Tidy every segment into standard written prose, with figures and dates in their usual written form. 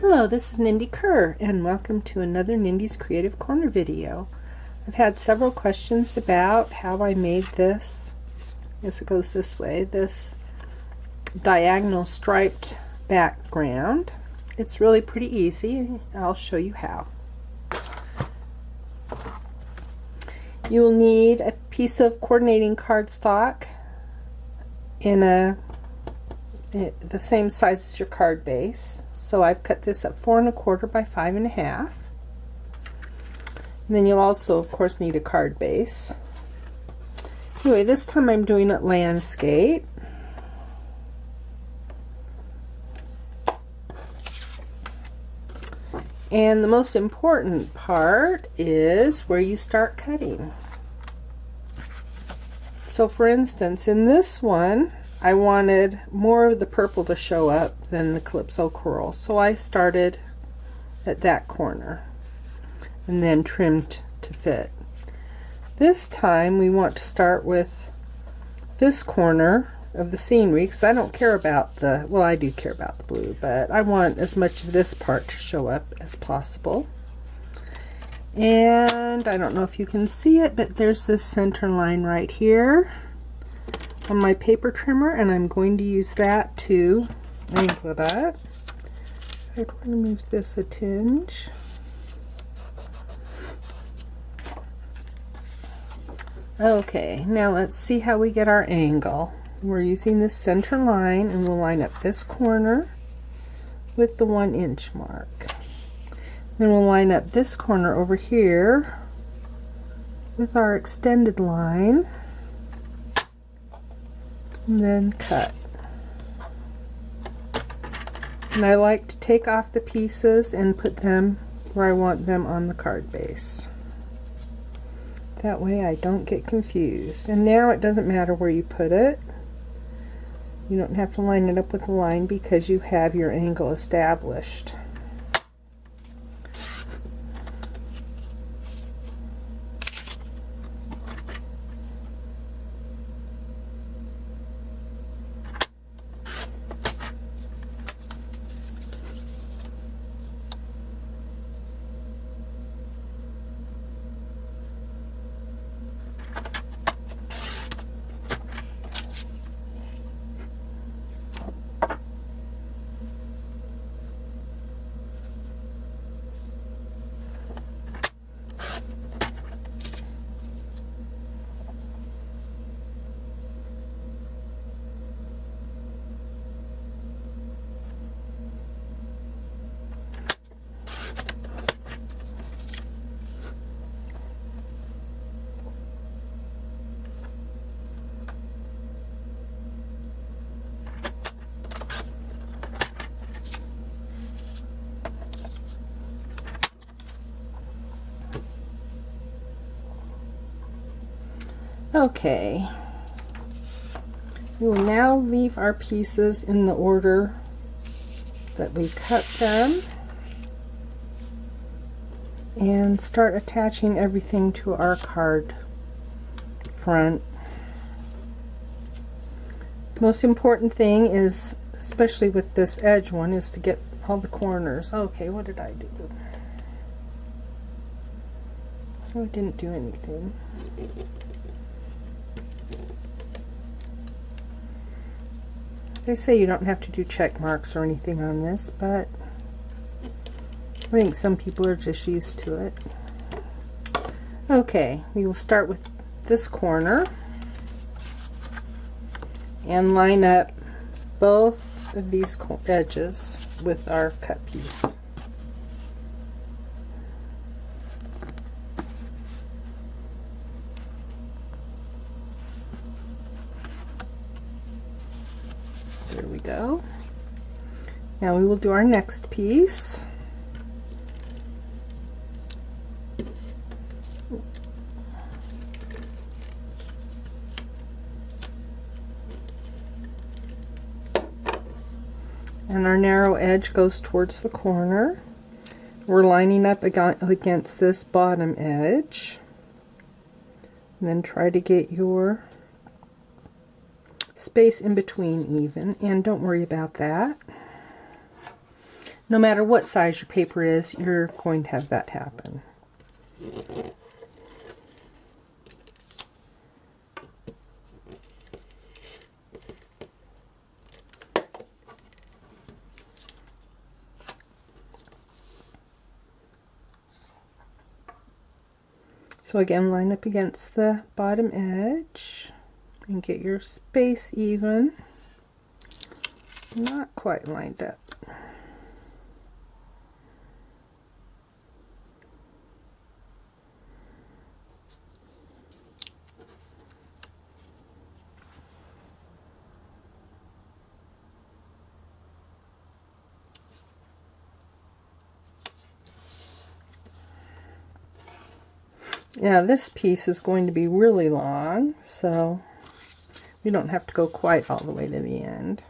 Hello, this is Nindy Kerr, and welcome to another Nindy's Creative Corner video. I've had several questions about how I made this. I guess it goes this way, this diagonal striped background. It's really pretty easy. I'll show you how. You'll need a piece of coordinating cardstock in the same size as your card base. So I've cut this at 4 1/4 by 5 1/2. And then you'll also, of course, need a card base. Anyway, this time I'm doing it landscape. And the most important part is where you start cutting. So for instance, in this one, I wanted more of the purple to show up than the Calypso Coral, so I started at that corner and then trimmed to fit. This time we want to start with this corner of the scenery, because I don't care about the, well, I do care about the blue, but I want as much of this part to show up as possible. And I don't know if you can see it, but there's this center line right here on my paper trimmer, and I'm going to use that to angle it up. I'm going to move this a tinge. Okay, now let's see how we get our angle. We're using this center line, and we'll line up this corner with the 1 inch mark. Then we'll line up this corner over here with our extended line, and then cut. And I like to take off the pieces and put them where I want them on the card base. That way I don't get confused. And now it doesn't matter where you put it. You don't have to line it up with the line because you have your angle established. Okay, we will now leave our pieces in the order that we cut them and start attaching everything to our card front. Most important thing is, especially with this edge one, is to get all the corners. Okay, what did I do? Oh, I didn't do anything. They say you don't have to do check marks or anything on this, but I think some people are just used to it. Okay, we will start with this corner and line up both of these edges with our cut piece. There we go. Now we will do our next piece. And our narrow edge goes towards the corner. We're lining up against this bottom edge. And then try to get your space in between even, and don't worry about that. no matter what size your paper is, you're going to have that happen. So again, line up against the bottom edge and get your space even. Not quite lined up. Now this piece is going to be really long, so we don't have to go quite all the way to the end.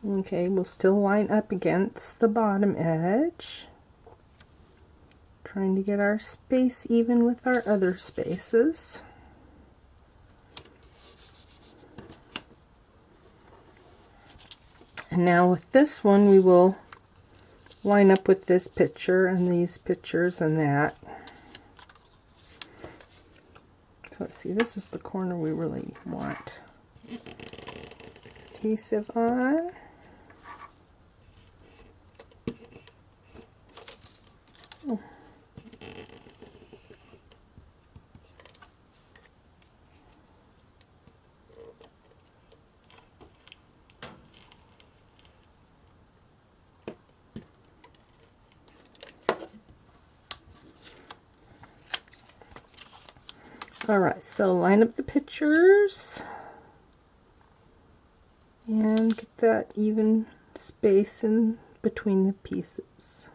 Okay, we'll still line up against the bottom edge, trying to get our space even with our other spaces. And now with this one, we will line up with this picture and these pictures and that. So let's see, this is the corner we really want adhesive on. Oh. Alright, so line up the pictures and get that even space in between the pieces.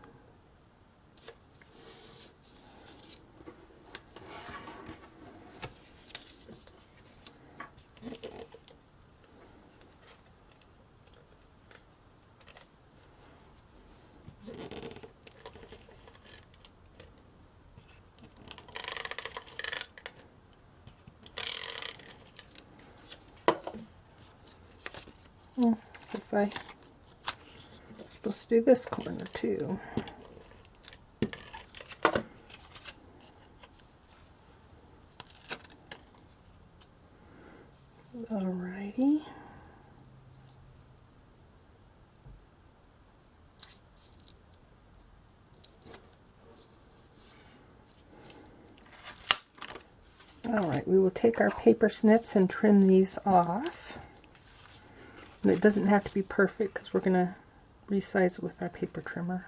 Oh, I guess I'm supposed to do this corner too. Alrighty. Alright, we will take our paper snips and trim these off. And it doesn't have to be perfect because we're going to resize it with our paper trimmer.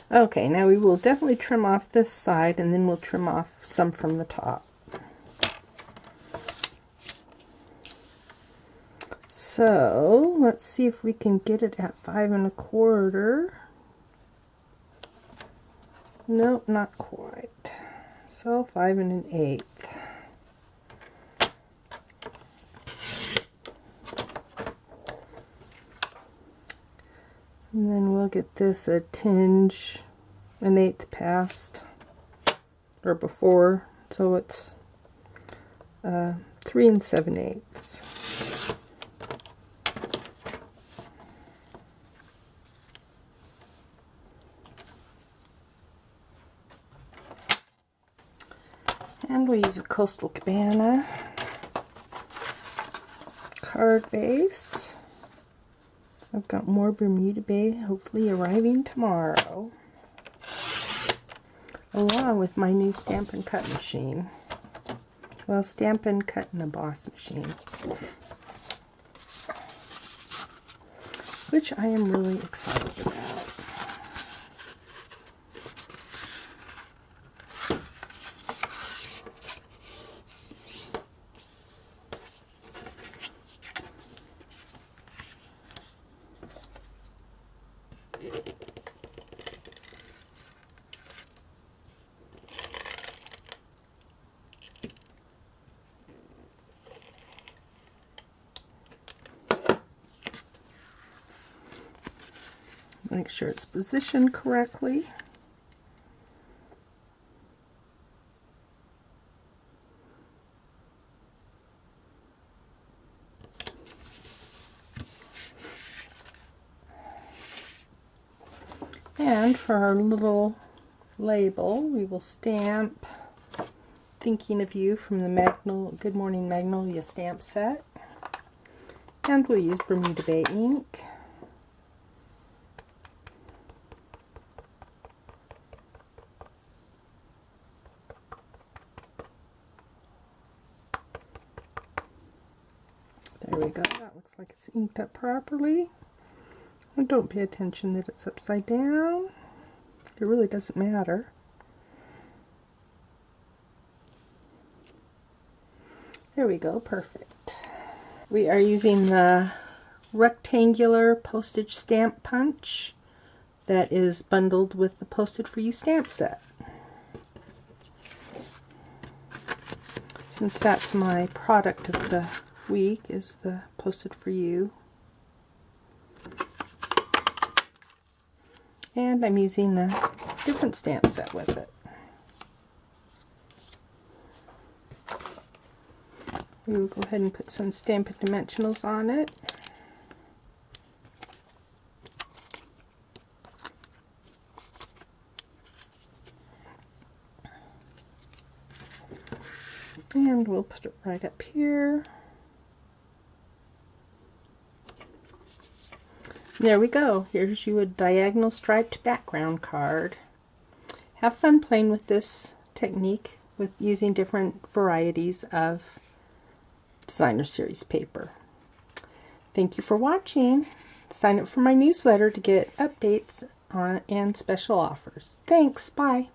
Okay, now we will definitely trim off this side and then we'll trim off some from the top. So let's see if we can get it at 5 1/4. Nope, not quite. So 5 1/8. And then we'll get this a tinge 1/8 past or before, so it's 3 7/8. And we'll use a Coastal Cabana card base. I've got more Bermuda Bay hopefully arriving tomorrow, along with my new Stampin' Cut machine. Well, Stampin' Cut and Emboss machine, which I am really excited about. Make sure it's positioned correctly. And for our little label, we will stamp Thinking of You from the Good Morning Magnolia stamp set. And we'll use Bermuda Bay ink. There we go. That looks like it's inked up properly. And don't pay attention that it's upside down. It really doesn't matter. There we go. Perfect. We are using the rectangular postage stamp punch that is bundled with the Posted For You stamp set. Since that's my product of the week, is the Posted For You. And I'm using a different stamp set with it. We will go ahead and put some Stampin' Dimensionals on it. And we'll put it right up here. There we go. Here's you a diagonal striped background card. Have fun playing with this technique with using different varieties of Designer Series paper. Thank you for watching. Sign up for my newsletter to get updates on and special offers. Thanks. Bye.